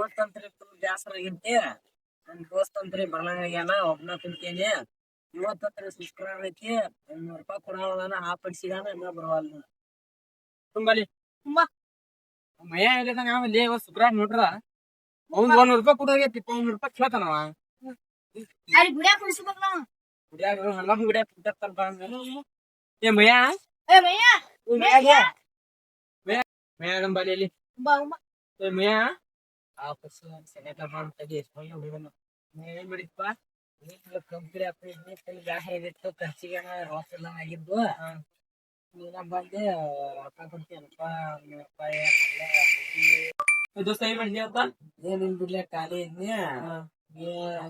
ದೋಸ್ತ್ ಅಂತ್ರಿ ಜಾಸ್ತಿ ಆಗಿರ್ತಿ ನನ್ ದೋಸ್ತ್ ಅಂತ್ರಿ ಬರ್ಲಂಗಾಗ್ಯಾನ ಒಬ್ನ ಕುಂತೇನಿ ಇವತ್ತಂತ್ರಿ ಶುಕ್ರವಾರ ಐತಿ 100 ರೂಪಾಯಿ ಕೊಡೋಣ ಆಪಡಿಸಿದಾನ ಇನ್ನ ಬರವಲ್ಲ ತುಂಬಲಿ ತುಂಬಾ ಮಯ ಹೇಳಿದಂಗ ಆಮೇಲೆ ಇವತ್ತು ಶುಕ್ರವಾರ ನೋಡ್ರ ಅವ್ನ್ 100 ರೂಪಾಯಿ ಕೊಡೋಗೈತಿ 100 ರೂಪಾಯಿ ಕೇಳ್ತಾನವ ಗುಡಿಯಾಗ ಗುಡಿಯಾಗ ಕುಂತಿರ್ತಾನ ಏ ಮಯ ಮಯ ನಂಬಲಿ ಮಯ ಖರ್ಚಿಗೆ ರೋಸ್ ಎಲ್ಲ ಆಗಿದ್ದು ನೀನ ಬಂದೆ ರೊಕ್ಕ ಕೊಡ್ತೀನಪ್ಪ 100 ರೂಪಾಯಿ ದೋಸ್ತ ಏನಿನ್ ಬಿಡ್ಲೆ ಖಾಲಿ ಇದ್ನಿ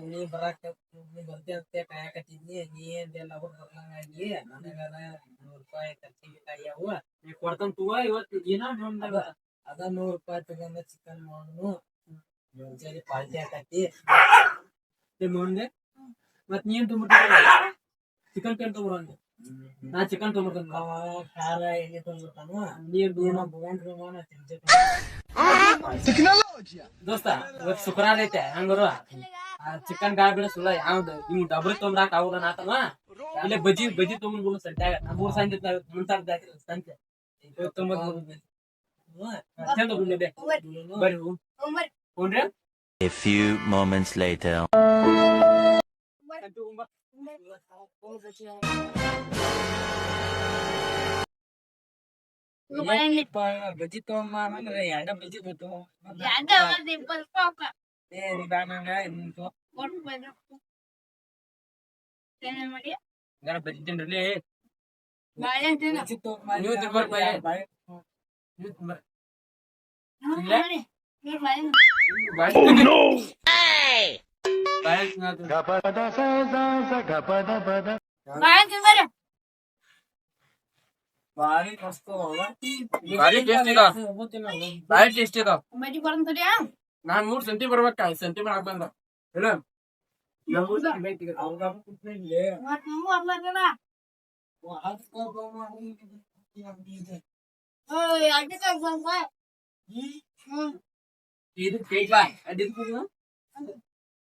ನೀ ಬರಾಕ ನೀ ಬರ್ತಿ ಅಂತ ಕಾಯಕತ್ತಿದ್ನಿ ನೀ ಏನ್ ಬರ್ಲಂಗಾಗಿ ನನಗಾರ 100 ರೂಪಾಯಿ ಖರ್ಚಿಗೆ ಆಗ್ಯಾವು ನೀ ಕೊಡ್ತಾನ ತೂವ ಇವತ್ತು ಏನ ಅದ 100 ರೂಪಾಯಿ ತಗೊಂಡ ಚಿಕನ್ ಮಾಡೋನು ಮುಂಜಾನೆ ಪಾಲ್ಟಿ ಹಾಕತಿ ಮುಂದೆ ಮತ್ ನೀನ್ ತೊಗೊಂಡ್ ಚಿಕನ್ ಕೇಳಿ ತಗೊಂಡ್ ನಾ ಚಿಕನ್ ತೊಗೊಂಡ್ ಖಾರ ಎಣ್ಣೆ ತೊಗೊಂಡ್ಬಿಡ್ತಾನು ನೀರ್ ದೋಸ್ತ ಇವತ್ತು ಶುಕ್ರವಾರ ಐತೆ ಹಂಗರು ಚಿಕನ್ ಗಾಯ ಬಿಡ ಸುಳ್ಳ ಯಾವ್ದು ನಿಮ್ ಡಬ್ರಿ ತೊಗೊಂಡಾಕ ಅವ್ರ ಆತವ ಇಲ್ಲೇ ಬಜ್ಜಿ ತೊಗೊಂಡ್ಬಿಡು ಸಂತ್ಯಾಗ ನಮ್ಮೂರ್ ಸಂಜೆ ಮುಂತಾಗ ಸಂತೆ A few moments later. ಬಜ್ಜಿ ತಗೊಂಡ್ರೆ 2 ಬಜ್ಜಿ ಬೇಕು ಬಜ್ಜಿ ತಿನ್ರಿ ಭಾರಿ ಮಸ್ತ್ ಭಾರಿ ಟೇಸ್ಟ್ ಇದಾವ ನಾನ್ 3 ಸಂತಿ ಬರ್ಬೇಕ ಸಂತಿ ಮಾಡಕ್ ಬಂದ ಹೇಳ ಇದು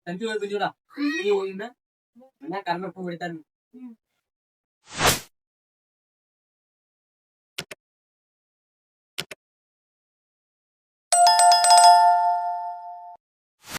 ಸಂತಿ ಹೋಗಿ ಬಂದಿಡ ಕರ್ನಾಟಕ ಬಿಡ್ತಾನೆ